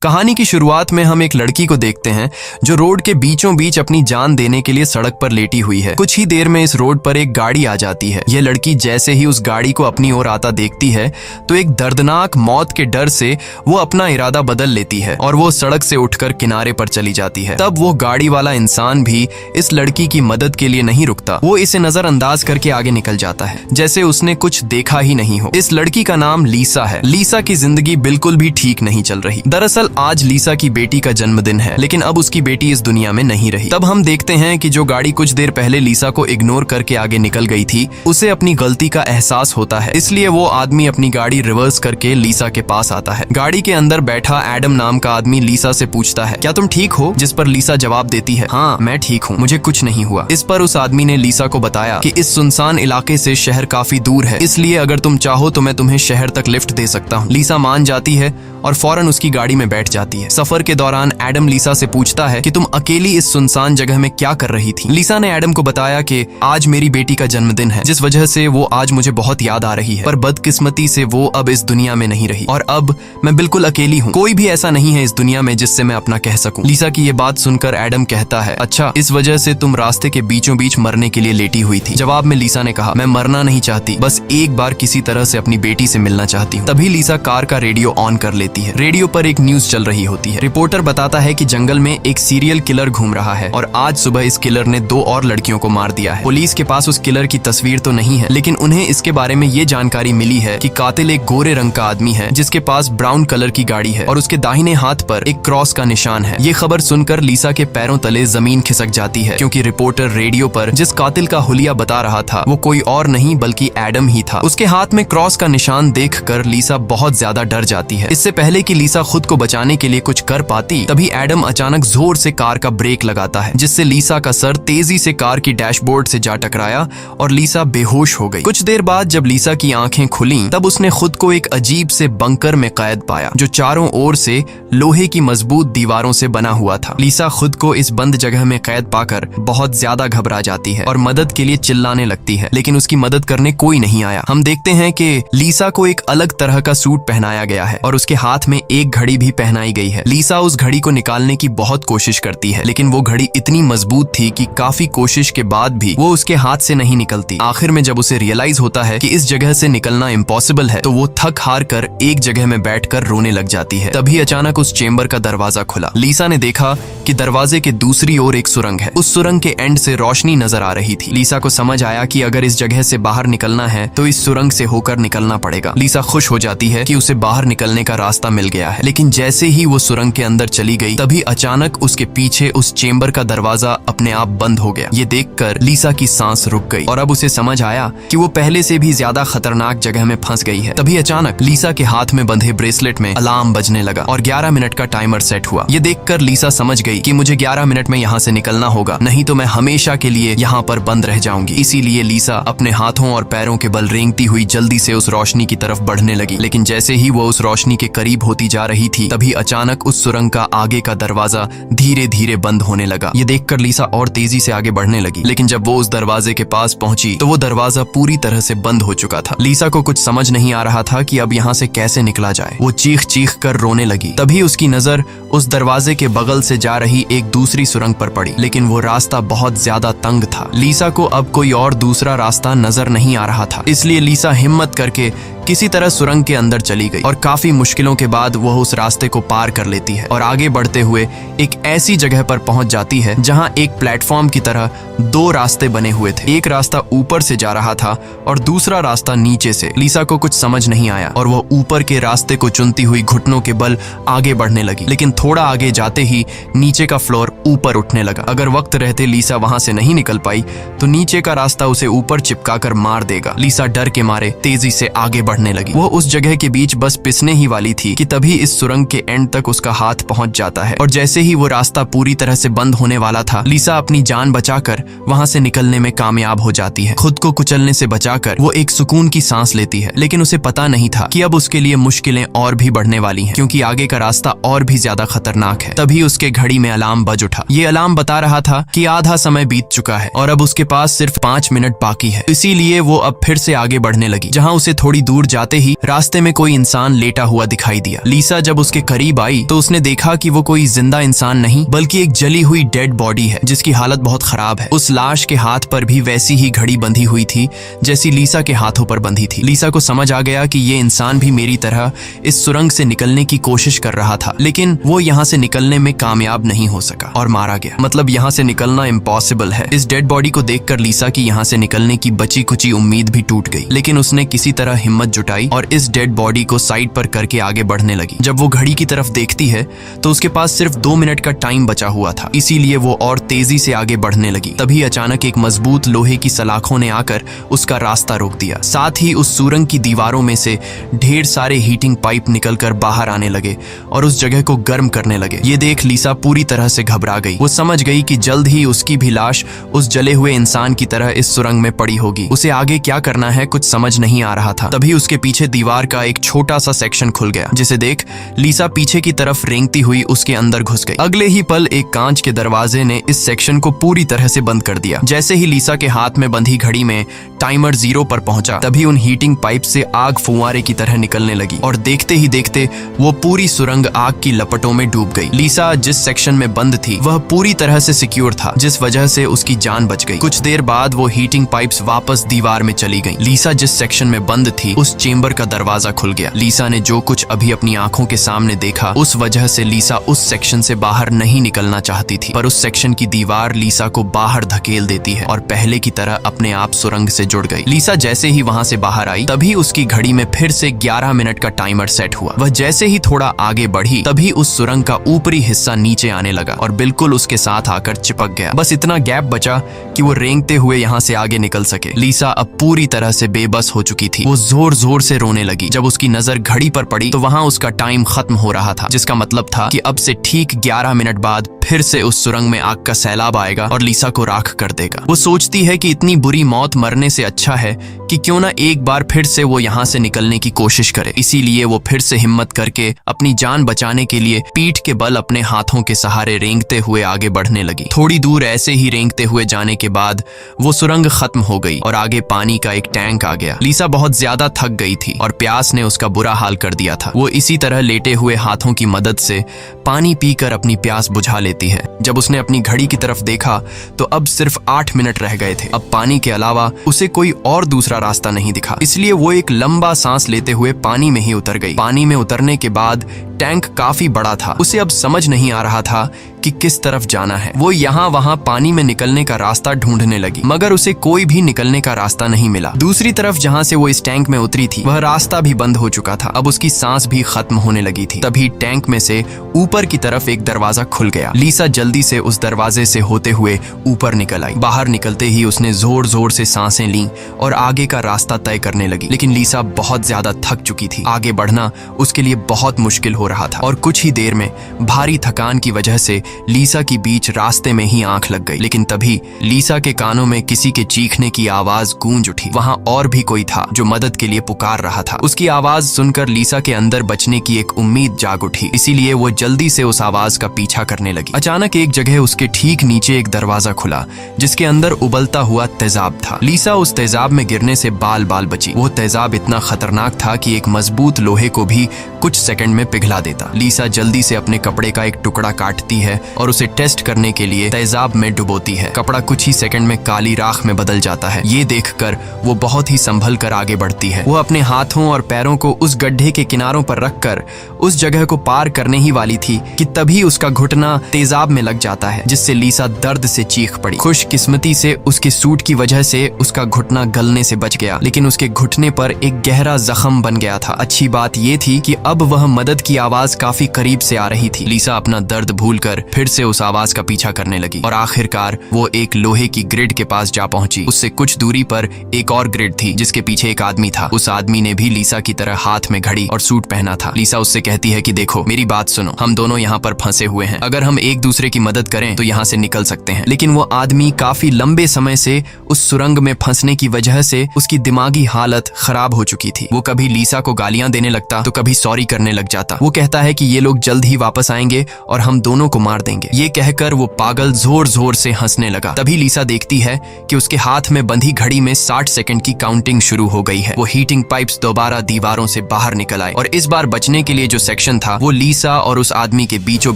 कहानी की शुरुआत में हम एक लड़की को देखते हैं जो रोड के बीचों बीच अपनी जान देने के लिए सड़क पर लेटी हुई है। कुछ ही देर में इस रोड पर एक गाड़ी आ जाती है। यह लड़की जैसे ही उस गाड़ी को अपनी ओर आता देखती है तो एक दर्दनाक मौत के डर से वो अपना इरादा बदल लेती है और वो सड़क से उठकर किनारे पर चली जाती है। तब वो गाड़ी वाला इंसान भी इस लड़की की मदद के लिए नहीं रुकता। वो इसे नजरअंदाज करके आगे निकल जाता है जैसे उसने कुछ देखा ही नहीं हो। इस लड़की का नाम लीसा है। लीसा की जिंदगी बिल्कुल भी ठीक नहीं चल रही। दरअसल आज लीसा की बेटी का जन्मदिन है, लेकिन अब उसकी बेटी इस दुनिया में नहीं रही। तब हम देखते हैं कि जो गाड़ी कुछ देर पहले लीसा को इग्नोर करके आगे निकल गई थी, उसे अपनी गलती का एहसास होता है। इसलिए वो आदमी अपनी गाड़ी रिवर्स करके लीसा के पास आता है। गाड़ी के अंदर बैठा एडम नाम का आदमी लीसा से पूछता है, क्या तुम ठीक हो? जिस पर लीसा जवाब देती है, हाँ मैं ठीक हूँ, मुझे कुछ नहीं हुआ। इस पर उस आदमी ने लीसा को बताया कि इस सुनसान इलाके से शहर काफी दूर है, इसलिए अगर तुम चाहो तो मैं तुम्हें शहर तक लिफ्ट दे सकता हूँ। लीसा मान जाती है और फौरन उसकी गाड़ी में बैठ जाती है। सफर के दौरान एडम लीसा से पूछता है कि तुम अकेली इस सुनसान जगह में क्या कर रही थी? लीसा ने एडम को बताया कि आज मेरी बेटी का जन्मदिन है, जिस वजह से वो आज मुझे बहुत याद आ रही है, पर बदकिस्मती से वो अब इस दुनिया में नहीं रही और अब मैं बिल्कुल अकेली हूँ। कोई भी ऐसा नहीं है इस दुनिया में जिससे मैं अपना कह सकूं। लीसा की ये बात सुनकर एडम कहता है, अच्छा इस वजह से तुम रास्ते के बीचों बीच मरने के लिए लेटी हुई थी? जवाब में लीसा ने कहा, मैं मरना नहीं चाहती, बस एक बार किसी तरह से अपनी बेटी से मिलना चाहती हूँ। तभी लीसा कार का रेडियो ऑन कर लेती है। रेडियो पर एक न्यूज चल रही होती है। रिपोर्टर बताता है कि जंगल में एक सीरियल किलर घूम रहा है और आज सुबह इस किलर ने 2 और लड़कियों को मार दिया है। पुलिस के पास उस किलर की तस्वीर तो नहीं है, लेकिन उन्हें इसके बारे में ये जानकारी मिली है कि कातिल एक गोरे रंग का आदमी है जिसके पास ब्राउन कलर की गाड़ी है और उसके दाहिने हाथ पर एक क्रॉस का निशान है। ये खबर सुनकर लीसा के पैरों तले जमीन खिसक जाती है, क्योंकि रिपोर्टर रेडियो पर जिस कातिल का हुलिया बता रहा था वो कोई और नहीं बल्कि एडम ही था। उसके हाथ में क्रॉस का निशान देखकर लीसा बहुत ज्यादा डर जाती है। इससे पहले कि लीसा खुद को बचाने के लिए कुछ कर पाती, तभी एडम अचानक जोर से कार का ब्रेक लगाता है, जिससे लीसा का सर तेजी से कार की डैशबोर्ड से जा टकराया और लीसा बेहोश हो गई। कुछ देर बाद जब लीसा की आंखें खुलीं, तब उसने खुद को एक अजीब से बंकर में कैद पाया जो चारों ओर से लोहे की मजबूत दीवारों से बना हुआ था। लीसा खुद को इस बंद जगह में कैद पाकर बहुत ज्यादा घबरा जाती है और मदद के लिए चिल्लाने लगती है, लेकिन उसकी मदद करने कोई नहीं आया। हम देखते हैं कि लीसा को एक अलग तरह का सूट पहनाया गया है और उसके हाथ में एक घड़ी भी पहनाई गई है। लीसा उस घड़ी को निकालने की बहुत कोशिश करती है, लेकिन वो घड़ी इतनी मजबूत थी कि काफी कोशिश के बाद भी वो उसके हाथ से नहीं निकलती। आखिर में जब उसे रियलाइज होता है कि इस जगह से निकलना इम्पॉसिबल है, तो वो थक हार कर एक जगह में बैठकर रोने लग जाती है। तभी अचानक उस चेंबर का दरवाजा खुला। लीसा ने देखा कि दरवाजे के दूसरी ओर एक सुरंग है। उस सुरंग के एंड से रोशनी नजर आ रही थी। लीसा को समझ आया कि अगर इस जगह से बाहर निकलना है तो इस सुरंग से होकर निकलना पड़ेगा। लीसा खुश हो जाती है कि उसे बाहर निकलने का रास्ता मिल गया है, लेकिन जैसे ही वो सुरंग के अंदर चली गई, तभी अचानक उसके पीछे उस चेंबर का दरवाजा अपने आप बंद हो गया। ये देखकर लीसा की सांस रुक गई और अब उसे समझ आया कि वो पहले से भी ज्यादा खतरनाक जगह में फंस गई है। तभी अचानक लीसा के हाथ में बंधे ब्रेसलेट में अलार्म बजने लगा और 11 मिनट का टाइमर सेट हुआ। ये देखकर लीसा समझ गई कि मुझे 11 मिनट में यहाँ से निकलना होगा, नहीं तो मैं हमेशा के लिए यहाँ पर बंद रह जाऊंगी। इसीलिए लीसा अपने हाथों और पैरों के बल रेंगती हुई जल्दी से उस रोशनी की तरफ बढ़ने लगी। लेकिन जैसे ही वो उस रोशनी के करीब होती जा रही थी, तभी अचानक उस सुरंग का आगे का दरवाजा धीरे धीरे बंद होने लगा। ये देखकर लीसा और तेजी से आगे बढ़ने लगी, लेकिन जब वो उस दरवाजे के पास पहुंची तो वो दरवाजा पूरी तरह से बंद हो चुका था। लीसा को कुछ समझ नहीं आ रहा था कि अब यहाँ से कैसे निकला जाए। वो चीख चीख कर रोने लगी। तभी उसकी नजर उस दरवाजे के बगल से जा रही एक दूसरी सुरंग पर पड़ी, लेकिन वो रास्ता बहुत ज्यादा तंग था। लीसा को अब कोई और दूसरा रास्ता नजर नहीं आ रहा था, इसलिए लीसा हिम्मत करके किसी तरह सुरंग के अंदर चली गई और काफी मुश्किलों के बाद वह उस रास्ते को पार कर लेती है और आगे बढ़ते हुए एक ऐसी जगह पर पहुंच जाती है जहां एक प्लेटफॉर्म की तरह 2 रास्ते बने हुए थे। एक रास्ता ऊपर से जा रहा था और दूसरा रास्ता नीचे से। लीसा को कुछ समझ नहीं आया और वह ऊपर के रास्ते को चुनती हुई घुटनों के बल आगे बढ़ने लगी, लेकिन थोड़ा आगे जाते ही नीचे का फ्लोर ऊपर उठने लगा। अगर वक्त रहते लीसा वहां से नहीं निकल पाई तो नीचे का रास्ता उसे ऊपर चिपका कर मार देगा। लीसा डर के मारे तेजी से आगे बढ़ने लगी। वो उस जगह के बीच बस पिसने ही वाली थी कि तभी इस सुरंग के एंड तक उसका हाथ पहुंच जाता है और जैसे ही वो रास्ता पूरी तरह से बंद होने वाला था, लीसा अपनी जान बचाकर वहां से निकलने में कामयाब हो जाती है। खुद को कुचलने से बचाकर वो एक सुकून की सांस लेती है, लेकिन उसे पता नहीं था कि अब उसके लिए मुश्किलें और भी बढ़ने वाली हैं, क्योंकि आगे का रास्ता और भी ज्यादा खतरनाक है। तभी उसके घड़ी में अलार्म बज उठा। ये अलार्म बता रहा था कि आधा समय बीत चुका है और अब उसके पास सिर्फ 5 मिनट बाकी है। इसीलिए वो अब फिर से आगे बढ़ने लगी। जहाँ उसे थोड़ी दूर दूर जाते ही रास्ते में कोई इंसान लेटा हुआ दिखाई दिया। लीसा जब उसके करीब आई तो उसने देखा कि वो कोई जिंदा इंसान नहीं बल्कि एक जली हुई डेड बॉडी है जिसकी हालत बहुत खराब है। उस लाश के हाथ पर भी वैसी ही घड़ी बंधी हुई थी जैसी लीसा के हाथों पर बंधी थी। लीसा को समझ आ गया कि ये इंसान भी मेरी तरह इस सुरंग से निकलने की कोशिश कर रहा था, लेकिन वो यहाँ से निकलने में कामयाब नहीं हो सका और मारा गया। मतलब यहाँ से निकलना इम्पॉसिबल है। इस डेड बॉडी को देखकर लीसा की यहाँ से निकलने की बची कुची उम्मीद भी टूट गई, लेकिन उसने किसी तरह हिम्मत जुटाई और इस डेड बॉडी को साइड पर करके आगे बढ़ने लगी। जब वो घड़ी की तरफ देखती है तो उसके पास सिर्फ 2 मिनट का टाइम बचा हुआ था, इसीलिए वो और तेजी से आगे बढ़ने लगी। तभी अचानक एक मजबूत लोहे की सलाखों ने आकर उसका रास्ता रोक दिया। साथ ही उस सुरंग की दीवारों में से ढेर सारे हीटिंग पाइप निकलकर बाहर आने लगे और उस जगह को गर्म करने लगे। ये देख लीसा पूरी तरह से घबरा गई। वो समझ गई कि जल्द ही उसकी भी लाश उस जले हुए इंसान की तरह इस सुरंग में पड़ी होगी। उसे आगे क्या करना है कुछ समझ नहीं आ रहा था। तभी उसके पीछे दीवार का एक छोटा सा सेक्शन खुल गया, जिसे देख लीसा पीछे की तरफ रेंगती हुई उसके अंदर घुस गई। अगले ही पल एक कांच के दरवाजे ने इस सेक्शन को पूरी तरह से बंद कर दिया। जैसे ही लीसा के हाथ में बंधी घड़ी में टाइमर 0 पर पहुंचा, तभी उन हीटिंग पाइप से आग फुंवारे की तरह निकलने लगी और देखते ही देखते वो पूरी सुरंग आग की लपटों में डूब गई। लीसा जिस सेक्शन में बंद थी वह पूरी तरह से सिक्योर था, जिस वजह से उसकी जान बच गई। कुछ देर बाद वो हीटिंग पाइप्स वापस दीवार में चली गईं। लीसा जिस सेक्शन में बंद थी उस चेंबर का दरवाजा खुल गया। लीसा ने जो कुछ अभी अपनी आंखों के सामने देखा उस वजह से लीसा उस सेक्शन से बाहर नहीं निकलना चाहती थी, पर उस सेक्शन की दीवार लीसा को बाहर धकेल देती है और पहले की तरह अपने आप सुरंग से जुड़ गई। लीसा जैसे ही वहां से बाहर आई तभी उसकी घड़ी में फिर से 11 मिनट का टाइमर सेट हुआ। वह जैसे ही थोड़ा आगे बढ़ी तभी उस सुरंग का ऊपरी हिस्सा नीचे आने लगा और बिल्कुल उसके साथ आकर चिपक गया। बस इतना गैप बचा कि वो रेंगते हुए यहाँ से आगे निकल सके। लीसा अब पूरी तरह से बेबस हो चुकी थी। वो जोर जोर से रोने लगी। जब उसकी नजर घड़ी पर पड़ी तो वहां उसका टाइम खत्म हो रहा था, जिसका मतलब था कि अब से ठीक 11 मिनट बाद फिर से उस सुरंग में आग का सैलाब आएगा और लीसा को राख कर देगा। वो सोचती है कि इतनी बुरी मौत मरने से अच्छा है कि क्यों ना एक बार फिर से वो यहाँ से निकलने की कोशिश करे। इसीलिए वो फिर से हिम्मत करके अपनी जान बचाने के लिए पीठ के बल अपने हाथों के सहारे रेंगते हुए आगे बढ़ने लगी। थोड़ी दूर ऐसे ही रेंगते हुए जाने के बाद वो सुरंग खत्म हो गई और आगे पानी का एक टैंक आ गया। लीसा बहुत ज्यादा थक गई थी और प्यास ने उसका बुरा हाल कर दिया था। वो इसी तरह लेटे हुए हाथों की मदद से पानी पीकर अपनी प्यास बुझा लेती है। जब उसने अपनी घड़ी की तरफ देखा तो अब सिर्फ 8 मिनट रह गए थे। अब पानी के अलावा उसे कोई और दूसरा रास्ता नहीं दिखा, इसलिए वो एक लंबा सांस लेते हुए पानी में ही उतर गई। पानी में उतरने के बाद टैंक काफी बड़ा था। उसे अब समझ नहीं आ रहा था कि किस तरफ जाना है। वो यहाँ वहाँ पानी में निकलने का रास्ता ढूंढने लगी, मगर उसे कोई भी निकलने का रास्ता नहीं मिला। दूसरी तरफ जहाँ से वो इस टैंक में उतरी थी वह रास्ता भी बंद हो चुका था। अब उसकी सांस भी खत्म होने लगी थी। तभी टैंक में से ऊपर की तरफ एक दरवाजा खुल गया। लीसा जल्दी से उस दरवाजे से होते हुए ऊपर निकल आई। बाहर निकलते ही उसने जोर जोर से सांसें लीं और आगे का रास्ता तय करने लगी, लेकिन लीसा बहुत ज्यादा थक चुकी थी। आगे बढ़ना उसके लिए बहुत मुश्किल हो रहा था और कुछ ही देर में भारी थकान की वजह से लीसा की बीच रास्ते में ही आंख लग गई। लेकिन तभी लीसा के कानों में किसी के चीखने की आवाज गूंज उठी। वहां और भी कोई था जो मदद के लिए पुकार रहा था। उसकी आवाज सुनकर लीसा के अंदर बचने की एक उम्मीद जाग उठी, इसीलिए वो जल्दी से उस आवाज का पीछा करने लगी। अचानक एक जगह उसके ठीक नीचे एक दरवाजा खुला जिसके अंदर उबलता हुआ तेजाब था। लीसा उस तेजाब में गिरने से बाल बाल बची। वो तेजाब इतना खतरनाक था कि एक मजबूत लोहे को भी कुछ सेकंड में पिघला देता। लीसा जल्दी से अपने कपड़े का एक टुकड़ा काटती है और उसे टेस्ट करने के लिए तेजाब में डुबोती है। कपड़ा कुछ ही सेकंड में काली राख में बदल जाता है। ये देखकर वो बहुत ही संभल कर आगे बढ़ती है। वो अपने हाथों और पैरों को उस गड्ढे के किनारों पर रखकर उस जगह को पार करने ही वाली थी कि तभी उसका घुटना तेजाब में लग जाता है, जिससे लीसा दर्द से चीख पड़ी। खुशकिस्मती से उसके सूट की वजह से उसका घुटना गलने से बच गया, लेकिन उसके घुटने पर एक गहरा जख्म बन गया था। अच्छी बात ये थी कि अब वह मदद की आवाज काफी करीब से आ रही थी। लीसा अपना दर्द भूलकर फिर से उस आवाज का पीछा करने लगी और आखिरकार वो एक लोहे की ग्रिड के पास जा पहुंची। उससे कुछ दूरी पर एक और ग्रिड थी जिसके पीछे एक आदमी था। उस आदमी ने भी लीसा की तरह हाथ में घड़ी और सूट पहना था। लीसा उससे कहती है कि देखो मेरी बात सुनो, हम दोनों यहाँ पर फंसे हुए हैं। अगर हम एक दूसरे की मदद करें तो यहाँ से निकल सकते हैं। लेकिन वो आदमी काफी लंबे समय से उस सुरंग में फंसने की वजह से उसकी दिमागी हालत खराब हो चुकी थी। वो कभी लीसा को गालियां देने लगता तो कभी सॉरी करने लग जाता। वो कहता है कि ये लोग जल्द ही वापस आएंगे और हम दोनों को मार देंगे। ये कहकर वो पागल जोर जोर से हंसने लगा। तभी लीसा देखती है कि उसके हाथ में बंधी घड़ी में 60 सेकंड की काउंटिंग शुरू हो गई है। वो हीटिंग पाइप्स दोबारा दीवारों से बाहर निकल आए और इस बार बचने के लिए जो सेक्शन था वो लीसा और उस आदमी के बीचों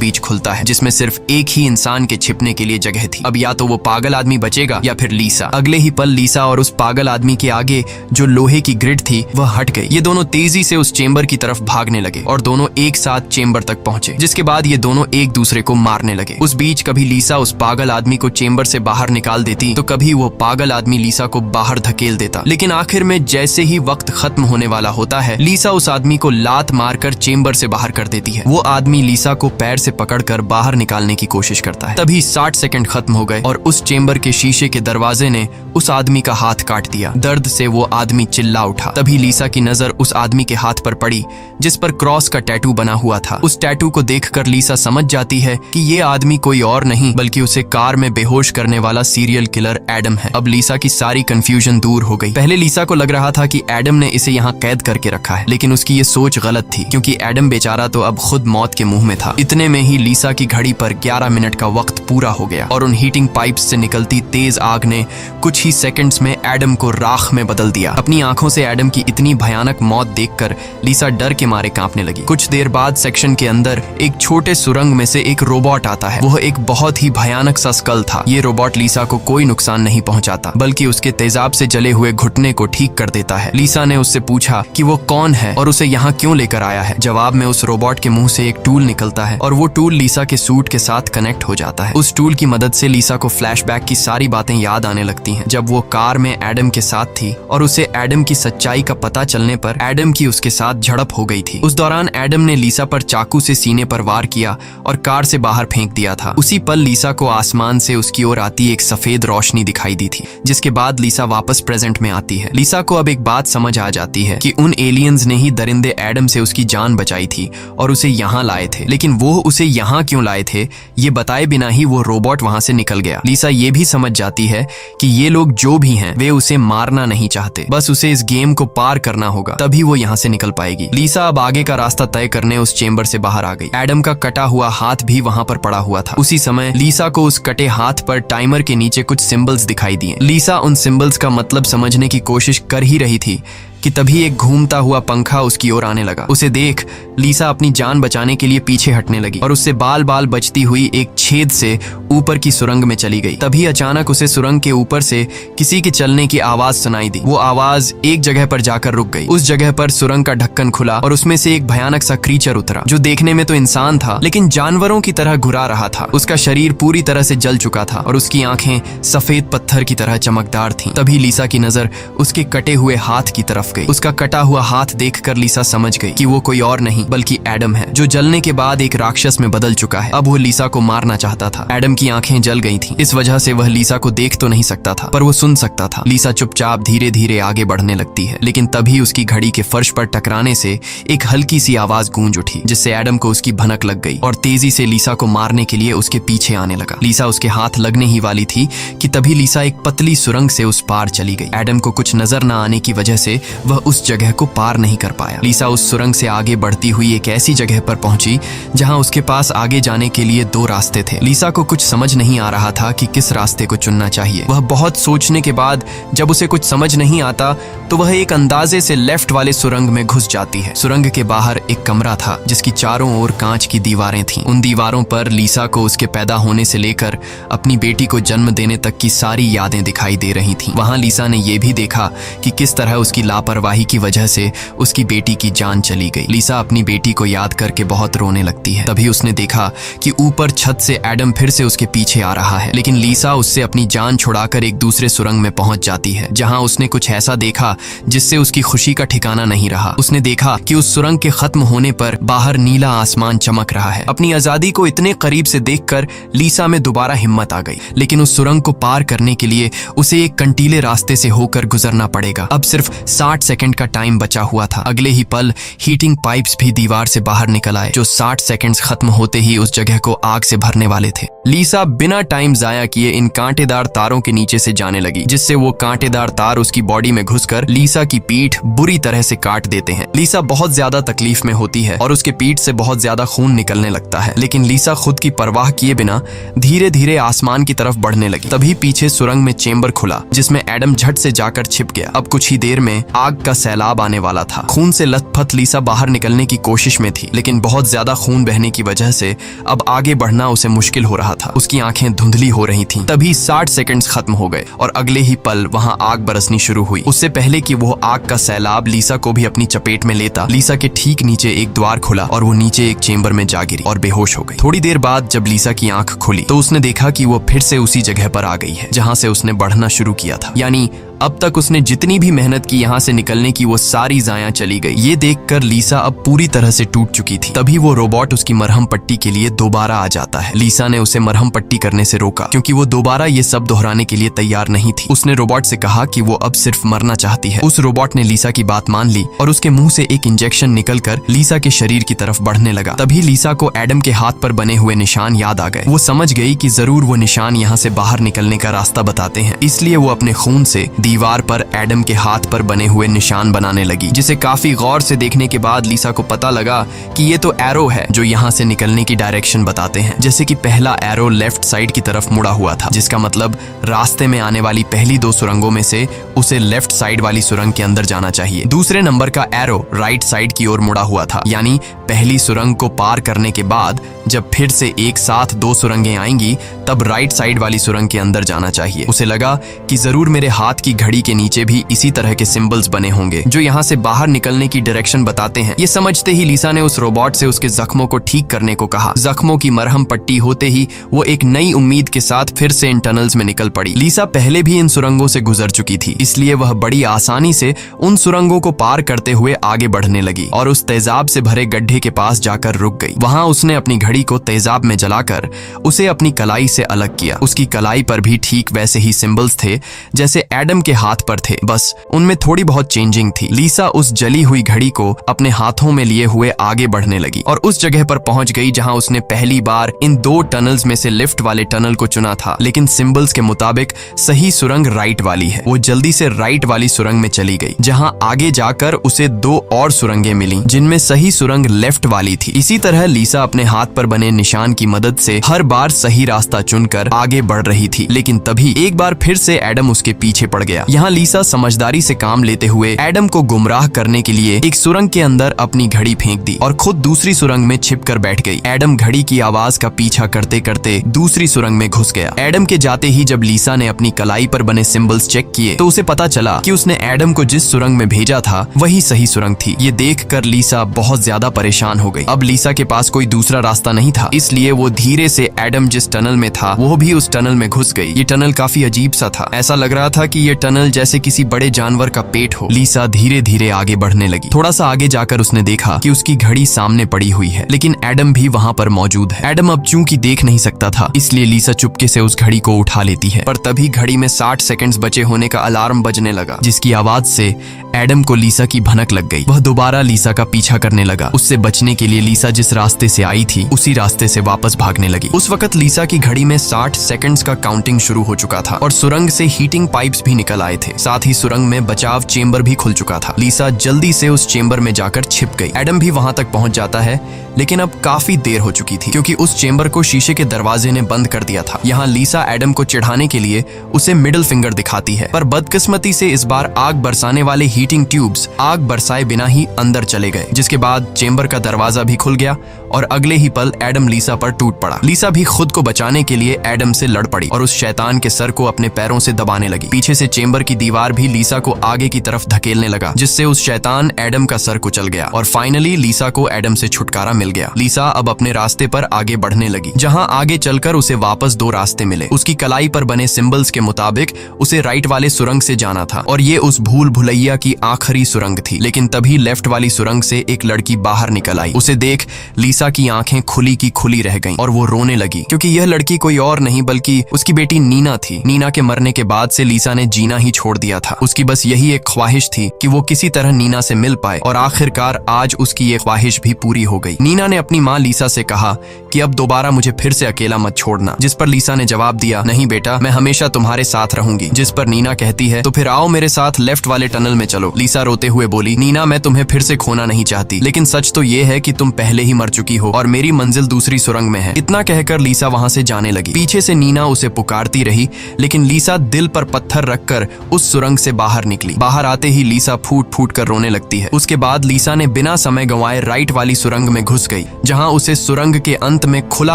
बीच खुलता है, जिसमें सिर्फ एक ही इंसान के छिपने के लिए जगह थी। अब या तो वो पागल आदमी बचेगा या फिर लीसा। अगले ही पल लीसा और उस पागल आदमी के आगे जो लोहे की ग्रिड थी वह हट गई। ये दोनों तेजी से उस चेंबर की तरफ भागने लगे और दोनों एक साथ चेंबर तक पहुंचे, जिसके बाद ये दोनों एक दूसरे को मारने लगे। उस बीच कभी लीसा उस पागल आदमी को चेंबर से बाहर निकाल देती तो कभी वो पागल आदमी लीसा को बाहर धकेल देता। लेकिन आखिर में जैसे ही वक्त खत्म होने वाला होता है, लीसा उस आदमी को लात मारकर चेंबर से बाहर कर देती है। वो आदमी लीसा को पैर से पकड़कर बाहर निकालने की कोशिश करता है। तभी 60 सेकंड खत्म हो गए और उस चेंबर के शीशे के दरवाजे ने उस आदमी का हाथ काट दिया। दर्द से वो आदमी चिल्ला उठा। तभी लीसा की नजर उस आदमी के हाथ पर पड़ी जिस पर क्रॉस का टैटू बना हुआ था। उस टैटू को देखकर लीसा समझ जाती है कि ये आदमी कोई और नहीं बल्कि उसे कार में बेहोश करने वाला सीरियल किलर एडम है। अब लीसा की सारी कंफ्यूजन दूर हो गई। पहले लीसा को लग रहा था कि एडम ने इसे यहाँ कैद करके रखा है, लेकिन उसकी ये सोच गलत थी क्योंकि एडम बेचारा तो अब खुद मौत के मुंह में था। इतने में ही लीसा की घड़ी पर 11 मिनट का वक्त पूरा हो गया और उन हीटिंग पाइप्स से निकलती तेज आग ने कुछ ही सेकंड्स में एडम को राख में बदल दिया। अपनी आंखों से एडम की इतनी भयानक मौत देखकर लीसा डर के मारे कांपने लगी। कुछ देर बाद सेक्शन के अंदर एक छोटे सुरंग में से एक रोबोट आता है। वह एक बहुत ही भयानक सा स्कल था। ये रोबोट लीसा को कोई नुकसान नहीं पहुंचाता बल्कि उसके तेजाब से जले हुए घुटने को ठीक कर देता है। लीसा ने उससे पूछा कि वो कौन है और उसे यहाँ क्यों लेकर आया है। जवाब में उस रोबोट के मुंह से एक टूल निकलता है और वो टूल लीसा के सूट के साथ कनेक्ट हो जाता है। उस टूल की मदद से लीसा को फ्लैशबैक की सारी बातें याद आने लगती हैं, जब वो कार में एडम के साथ थी और उसे एडम की सच्चाई का पता चलने पर एडम की उसके साथ झड़प हो गई थी। उस दौरान एडम ने लीसा पर चाकू से सीने पर वार किया और कार से बाहर फेंक दिया था। उसी पल लीसा को आसमान से उसकी ओर आती एक सफेद रोशनी दिखाई दी थी, जिसके बाद लीसा वापस प्रेजेंट में आती है। लीसा को अब एक बात समझ आ जाती है कि उन एलियंस ने ही दरिंदे एडम से उसकी जान बचाई थी और उसे यहाँ लाए थे, लेकिन वो उसे यहाँ क्यों लाए थे ये बताए बिना ही वो रोबोट वहां से निकल गया। लीसा ये भी समझ जाती है कि ये लोग जो भी हैं वे उसे मारना नहीं चाहते, बस उसे इस गेम को पार करना होगा, तभी वो यहाँ से निकल पाएगी। लीसा अब आगे का रास्ता तय करने उस चेंबर से बाहर आ गई। एडम का कटा हुआ हाथ भी वहां पर पड़ा हुआ था। उसी समय लीसा को उस कटे हाथ पर टाइमर के नीचे कुछ सिंबल्स दिखाई दिए। लीसा उन सिंबल्स का मतलब समझने की कोशिश कर ही रही थी कि तभी एक घूमता हुआ पंखा उसकी ओर आने लगा। उसे देख लीसा अपनी जान बचाने के लिए पीछे हटने लगी और उससे बाल बाल बचती हुई एक छेद से ऊपर की सुरंग में चली गई। तभी अचानक उसे सुरंग के ऊपर से किसी के चलने की आवाज सुनाई दी। वो आवाज एक जगह पर जाकर रुक गई। उस जगह पर सुरंग का ढक्कन खुला और उसमें से एक भयानक सा क्रीचर उतरा, जो देखने में तो इंसान था लेकिन जानवरों की तरह घुरा रहा था। उसका शरीर पूरी तरह से जल चुका था और उसकी आंखें सफेद पत्थर की तरह चमकदार थीं। तभी लीसा की नजर उसके कटे हुए हाथ की तरफ गई। उसका कटा हुआ हाथ देखकर लीसा समझ गई कि वो कोई और नहीं बल्कि एडम है, जो जलने के बाद एक राक्षस में बदल चुका है। अब वो लीसा को मारना चाहता था। एडम की आंखें जल गई थीं, इस वजह से वह लीसा को देख तो नहीं सकता था पर वो सुन सकता था। लीसा चुपचाप धीरे धीरे आगे बढ़ने लगती है, लेकिन तभी उसकी घड़ी के फर्श पर टकराने से एक हल्की सी आवाज गूंज उठी, जिससे एडम को उसकी भनक लग गई और तेजी से लीसा को मारने के लिए उसके पीछे आने लगा। लीसा उसके हाथ लगने ही वाली थी कि तभी लीसा एक पतली सुरंग से उस पार चली गई। एडम को कुछ नजर न आने की वजह से वह उस जगह को पार नहीं कर पाया। लीसा उस सुरंग से आगे बढ़ती हुई एक ऐसी जगह पर पहुंची जहां उसके पास आगे जाने के लिए 2 रास्ते थे। लीसा को कुछ समझ नहीं आ रहा था कि किस रास्ते को चुनना चाहिए। वह बहुत सोचने के बाद जब उसे कुछ समझ नहीं आता तो वह एक अंदाजे से लेफ्ट वाले सुरंग में घुस जाती है। सुरंग के बाहर एक कमरा था जिसकी चारों ओर कांच की दीवारें थीं। उन दीवारों पर लीसा को उसके पैदा होने से लेकर अपनी बेटी को जन्म देने तक की सारी यादें दिखाई दे रही थीं। वहां लीसा ने यह भी देखा कि किस तरह उसकी लापरवाही की वजह से उसकी बेटी की जान चली गई। लीसा अपनी बेटी को याद करके बहुत रोने लगती है। तभी उसने देखा कि ऊपर छत से एडम फिर से उसके पीछे आ रहा है, लेकिन लीसा उससे अपनी जान छुड़ाकर एक दूसरे सुरंग में पहुंच जाती है, जहां उसने कुछ ऐसा देखा जिससे उसकी खुशी का ठिकाना नहीं रहा। उसने देखा कि उस सुरंग के खत्म होने पर बाहर नीला आसमान चमक रहा है। अपनी आजादी को इतने करीब से देखकर लीसा में दोबारा हिम्मत आ गई, लेकिन उस सुरंग को पार करने के लिए उसे एक कंटीले रास्ते से होकर गुजरना पड़ेगा। अब सिर्फ 60 सेकंड का टाइम बचा हुआ था। अगले ही पल हीटिंग पाइप्स भी दीवार से बाहर निकल आए, जो 60 सेकंड्स खत्म होते ही उस जगह को आग से भरने वाले थे। लीसा बिना टाइम जाया किए इन कांटेदार तारों के नीचे से जाने लगी, जिससे वो कांटेदार तार उसकी बॉडी में घुसकर लीसा की पीठ बुरी तरह से काट देते हैं। लीसा बहुत ज्यादा तकलीफ में होती है और उसके पीठ से बहुत ज्यादा खून निकलने लगता है, लेकिन लीसा खुद की परवाह किए बिना धीरे धीरे आसमान की तरफ बढ़ने लगी। तभी पीछे सुरंग में चेंबर खुला, जिसमें एडम झट से जाकर छिप गया। अब कुछ ही देर में आग का सैलाब आने वाला था। खून से लथपथ लीसा बाहर निकलने की कोशिश में थी, लेकिन बहुत ज्यादा खून बहने की वजह से अब आगे बढ़ना उसे मुश्किल हो रहा था। उसकी आंखें धुंधली हो रही थीं। तभी 60 सेकंड्स खत्म हो गए और अगले ही पल वहां आग बरसनी शुरू हुई। उससे पहले कि वो आग का सैलाब लीसा को भी अपनी चपेट में लेता, लीसा के ठीक नीचे एक द्वार खुला और वो नीचे एक चेंबर में जा गिरी और बेहोश हो गई। थोड़ी देर बाद जब लीसा की आंख खुली तो उसने देखा कि वो फिर से उसी जगह पर आ गई है जहां से उसने बढ़ना शुरू किया था। यानी अब तक उसने जितनी भी मेहनत की यहाँ से निकलने की, वो सारी जाया चली गई। ये देखकर लीसा अब पूरी तरह से टूट चुकी थी। तभी वो रोबोट उसकी मरहम पट्टी के लिए दोबारा आ जाता है। लीसा ने उसे मरहम पट्टी करने से रोका, क्योंकि वो दोबारा ये सब दोहराने के लिए तैयार नहीं थी। उसने रोबोट से कहा कि वो अब सिर्फ मरना चाहती है। उस रोबोट ने लीसा की बात मान ली और उसके मुंह से एक इंजेक्शन निकलकर लीसा के शरीर की तरफ बढ़ने लगा। तभी लीसा को एडम के हाथ पर बने हुए निशान याद आ गए। वो समझ गई कि जरूर वो निशान यहाँ से बाहर निकलने का रास्ता बताते हैं, इसलिए वो अपने खून से दीवार पर एडम के हाथ पर बने हुए निशान बनाने लगी, जिसे काफी गौर से देखने के बाद लीसा को पता लगा कि ये तो एरो है जो यहाँ से निकलने की डायरेक्शन बताते हैं। जैसे कि पहला एरो लेफ्ट साइड की तरफ मुड़ा हुआ था, जिसका मतलब रास्ते में आने वाली पहली 2 सुरंगों में से उसे लेफ्ट साइड वाली सुरंग के अंदर जाना चाहिए। दूसरे नंबर का एरो राइट साइड की ओर मुड़ा हुआ था, यानी पहली सुरंग को पार करने के बाद जब फिर से एक साथ 2 सुरंगें आएंगी तब राइट साइड वाली सुरंग के अंदर जाना चाहिए। उसे लगा कि जरूर मेरे हाथ की घड़ी के नीचे भी इसी तरह के सिंबल्स बने होंगे जो यहाँ से बाहर निकलने की डायरेक्शन बताते हैं। ये समझते ही लीसा ने उस रोबोट से उसके जख्मों को ठीक करने को कहा। जख्मों की मरहम पट्टी होते ही वो एक नई उम्मीद के साथ फिर से इन टनल्स में निकल पड़ी। लीसा पहले भी इन सुरंगों से गुजर चुकी थी, इसलिए वह बड़ी आसानी से उन सुरंगों को पार करते हुए आगे बढ़ने लगी और उस तेजाब से भरे गड्ढे के पास जाकर रुक गई। वहां उसने अपनी घड़ी को तेजाब में जलाकर उसे अपनी कलाई से अलग किया। उसकी कलाई पर भी ठीक वैसे ही सिंबल्स थे जैसे एडम के हाथ पर थे, बस उनमें थोड़ी बहुत चेंजिंग थी। लीसा उस जली हुई घड़ी को अपने हाथों में लिए हुए आगे बढ़ने लगी और उस जगह पर पहुंच गई जहां उसने पहली बार इन 2 टनल्स में से लिफ्ट वाले टनल को चुना था, लेकिन सिंबल्स के मुताबिक सही सुरंग राइट वाली है। वो जल्दी से राइट वाली सुरंग में चली गई, जहां आगे जाकर उसे 2 और सुरंगें मिली जिनमें सही सुरंग लेफ्ट वाली थी। इसी तरह लीसा अपने हाथ पर बने निशान की मदद से हर बार सही रास्ता चुनकर आगे बढ़ रही थी, लेकिन तभी एक बार फिर से एडम उसके पीछे पड़ गया। यहाँ लीसा समझदारी से काम लेते हुए एडम को गुमराह करने के लिए एक सुरंग के अंदर अपनी घड़ी फेंक दी और खुद दूसरी सुरंग में छिपकर बैठ गई। एडम घड़ी की आवाज का पीछा करते करते दूसरी सुरंग में घुस गया। एडम के जाते ही जब लीसा ने अपनी कलाई पर बने सिंबल्स चेक किए तो उसे पता चला कि उसने एडम को जिस सुरंग में भेजा था वही सही सुरंग थी। ये देखकर लीसा बहुत ज्यादा परेशान हो गई। अब लीसा के पास कोई दूसरा रास्ता नहीं था, इसलिए वो धीरे से एडम जिस टनल में था वो भी उस टनल में घुस गई। ये टनल काफी अजीब सा था। ऐसा लग रहा था कि ये टनल जैसे किसी बड़े जानवर का पेट हो। लीसा धीरे धीरे आगे बढ़ने लगी। थोड़ा सा आगे जाकर उसने देखा कि उसकी घड़ी सामने पड़ी हुई है, लेकिन एडम भी वहाँ पर मौजूद है। एडम अब चूंकि देख नहीं सकता था, इसलिए लीसा चुपके से उस घड़ी को उठा लेती है, पर तभी घड़ी में 60 सेकंड्स बचे होने का अलार्म बजने लगा, जिसकी आवाज से एडम को लीसा की भनक लग गई। वह दोबारा लीसा का पीछा करने लगा। उससे बचने के लिए लीसा जिस रास्ते से आई थी उसी रास्ते से वापस भागने लगी। उस वक्त लीसा की घड़ी में 60 सेकंड्स का काउंटिंग शुरू हो चुका था और सुरंग से हीटिंग पाइप्स भी निकल आए थे। साथ ही सुरंग में बचाव चेंबर भी खुल चुका था। लीसा जल्दी से उस चेंबर में जाकर छिप गई। एडम भी वहां तक पहुंच जाता है, लेकिन अब काफी देर हो चुकी थी क्योंकि उस चेंबर को शीशे के दरवाजे ने बंद कर दिया था। यहाँ लीसा एडम को चिढ़ाने के लिए उसे मिडिल फिंगर दिखाती है, पर बदकिस्मती से इस बार आग बरसाने वाले हीटिंग ट्यूब्स आग बरसाए बिना ही अंदर चले गए, जिसके बाद चेंबर का दरवाजा भी खुल गया और अगले ही पल एडम लीसा पर टूट पड़ा। लीसा भी खुद को बचाने के लिए एडम से लड़ पड़ी और उस शैतान के सर को अपने पैरों से दबाने लगी। पीछे से चेंबर की दीवार भी लीसा को आगे की तरफ धकेलने लगा, जिससे उस शैतान एडम का सर कुचल गया और फाइनली लीसा को एडम से छुटकारा मिल गया। लीसा अब अपने रास्ते पर आगे बढ़ने लगी, जहां आगे चलकर उसे वापस 2 रास्ते मिले। उसकी कलाई पर बने सिंबल्स के मुताबिक उसे राइट वाले सुरंग से जाना था और ये उस भूल भुलैया की आखिरी सुरंग थी। लेकिन तभी लेफ्ट वाली सुरंग से एक लड़की बाहर निकल आई। उसे देख लीसा लीसा की आंखें खुली की खुली रह गईं और वो रोने लगी, क्योंकि यह लड़की कोई और नहीं बल्कि उसकी बेटी नीना थी। नीना के मरने के बाद से लीसा ने जीना ही छोड़ दिया था। उसकी बस यही एक ख्वाहिश थी कि वो किसी तरह नीना से मिल पाए, और आखिरकार आज उसकी ये ख्वाहिश भी पूरी हो गई। नीना ने अपनी माँ लीसा से कहा कि अब दोबारा मुझे फिर से अकेला मत छोड़ना, जिस पर लीसा ने जवाब दिया, नहीं बेटा, मैं हमेशा तुम्हारे साथ रहूंगी। जिस पर नीना कहती है, तो फिर आओ मेरे साथ लेफ्ट वाले टनल में चलो। लीसा रोते हुए बोली, नीना, मैं तुम्हें फिर से खोना नहीं चाहती, लेकिन सच तो ये है कि तुम पहले ही मर चुकी हो और मेरी मंजिल दूसरी सुरंग में है। इतना कहकर लीसा वहां से जाने लगी। पीछे से नीना उसे पुकारती रही, लेकिन लीसा दिल पर पत्थर रखकर उस सुरंग से बाहर निकली। बाहर आते ही लीसा फूट फूट कर रोने लगती है। उसके बाद लीसा ने बिना समय गंवाए राइट वाली सुरंग में घुस गई, जहां उसे सुरंग के अंत में खुला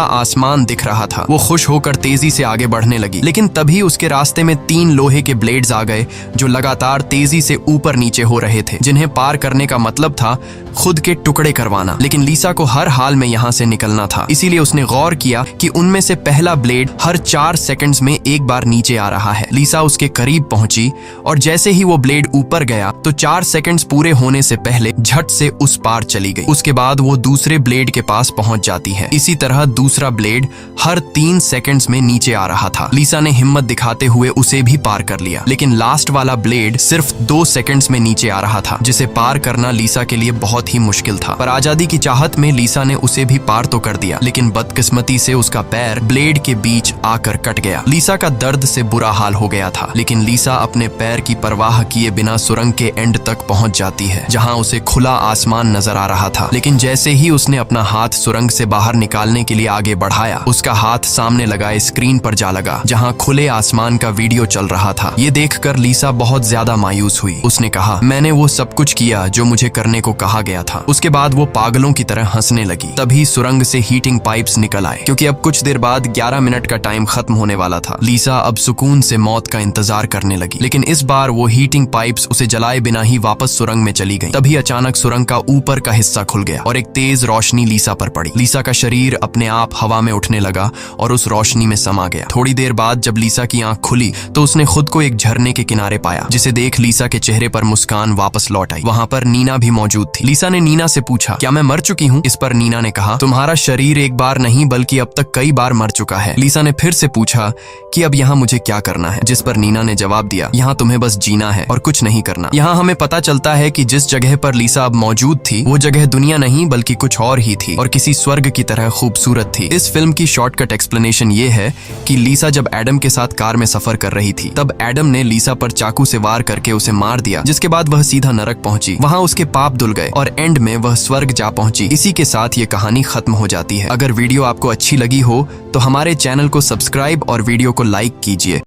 आसमान दिख रहा था। वो खुश होकर तेजी से आगे बढ़ने लगी, लेकिन तभी उसके रास्ते में 3 लोहे के ब्लेड्स आ गए जो लगातार तेजी से ऊपर नीचे हो रहे थे, जिन्हें पार करने का मतलब था खुद के टुकड़े करवाना। लेकिन लीसा को हर हाल में यहाँ से निकलना था, इसीलिए उसने गौर किया कि उनमें से पहला ब्लेड हर 4 सेकंड्स में एक बार नीचे आ रहा है। लीसा उसके करीब पहुंची और जैसे ही वो ब्लेड ऊपर गया तो 4 सेकंड्स पूरे होने से पहले झट से उस पार चली गई। उसके बाद वो दूसरे ब्लेड के पास पहुंच जाती है। इसी तरह दूसरा ब्लेड हर 3 सेकंड्स में नीचे आ रहा था। लीसा ने हिम्मत दिखाते हुए उसे भी पार कर लिया, लेकिन लास्ट वाला ब्लेड सिर्फ 2 सेकंड्स में नीचे आ रहा था, जिसे पार करना लीसा के लिए बहुत ही मुश्किल था। पर आजादी की चाहत में लीसा ने उसे भी पार तो कर दिया, लेकिन बदकिस्मती से उसका पैर ब्लेड के बीच आकर कट गया। लीसा का दर्द से बुरा हाल हो गया था, लेकिन लीसा अपने पैर की परवाह किए बिना सुरंग के एंड तक पहुंच जाती है, जहां उसे खुला आसमान नजर आ रहा था। लेकिन जैसे ही उसने अपना हाथ सुरंग से बाहर निकालने के लिए आगे बढ़ाया, उसका हाथ सामने लगाए स्क्रीन पर जा लगा, जहां खुले आसमान का वीडियो चल रहा था। ये देखकर लीसा बहुत ज्यादा मायूस हुई। उसने कहा, मैंने वो सब कुछ किया जो मुझे करने को कहा गया था। उसके बाद वो पागलों की तरह हंसने लगी। तभी सुरंग से हीटिंग पाइप्स निकल आए, क्योंकि अब कुछ देर बाद 11 मिनट का टाइम खत्म होने वाला था। लीसा अब सुकून से मौत का इंतजार करने लगी, लेकिन इस बार वो हीटिंग पाइप्स उसे जलाए बिना ही वापस सुरंग में चली गई। तभी अचानक सुरंग का ऊपर का हिस्सा खुल गया और एक तेज रोशनी लीसा पर पड़ी। लीसा का शरीर अपने आप हवा में उठने लगा और उस रोशनी में समा गया। थोड़ी देर बाद जब लीसा की आंख खुली तो उसने खुद को एक झरने के किनारे पाया, जिसे देख लीसा के चेहरे पर मुस्कान वापस लौट आई। वहां पर नीना भी मौजूद थी। लीसा ने नीना से पूछा, क्या मैं मर चुकी हूँ? इस पर नीना ने कहा, तुम्हारा शरीर एक बार नहीं बल्कि अब तक कई बार मर चुका है। लीसा ने फिर से पूछा कि अब यहाँ मुझे क्या करना है? जिस पर नीना ने जवाब दिया, यहाँ तुम्हें बस जीना है और कुछ नहीं करना। यहाँ हमें पता चलता है कि जिस जगह पर लीसा अब मौजूद थी वो जगह दुनिया नहीं बल्कि कुछ और ही थी और किसी स्वर्ग की तरह खूबसूरत थी। इस फिल्म की शॉर्टकट एक्सप्लेनेशन ये है कि लीसा जब एडम के साथ कार में सफर कर रही थी, तब एडम ने लीसा पर चाकू से वार करके उसे मार दिया, जिसके बाद वह सीधा नरक पहुंची। वहां उसके पाप धुल गए और एंड में वह स्वर्ग जा पहुंची। इसी के साथ ये कहानी खत्म हो जाती है। अगर वीडियो आपको अच्छी लगी हो तो हमारे चैनल को सब्सक्राइब और वीडियो को लाइक कीजिए।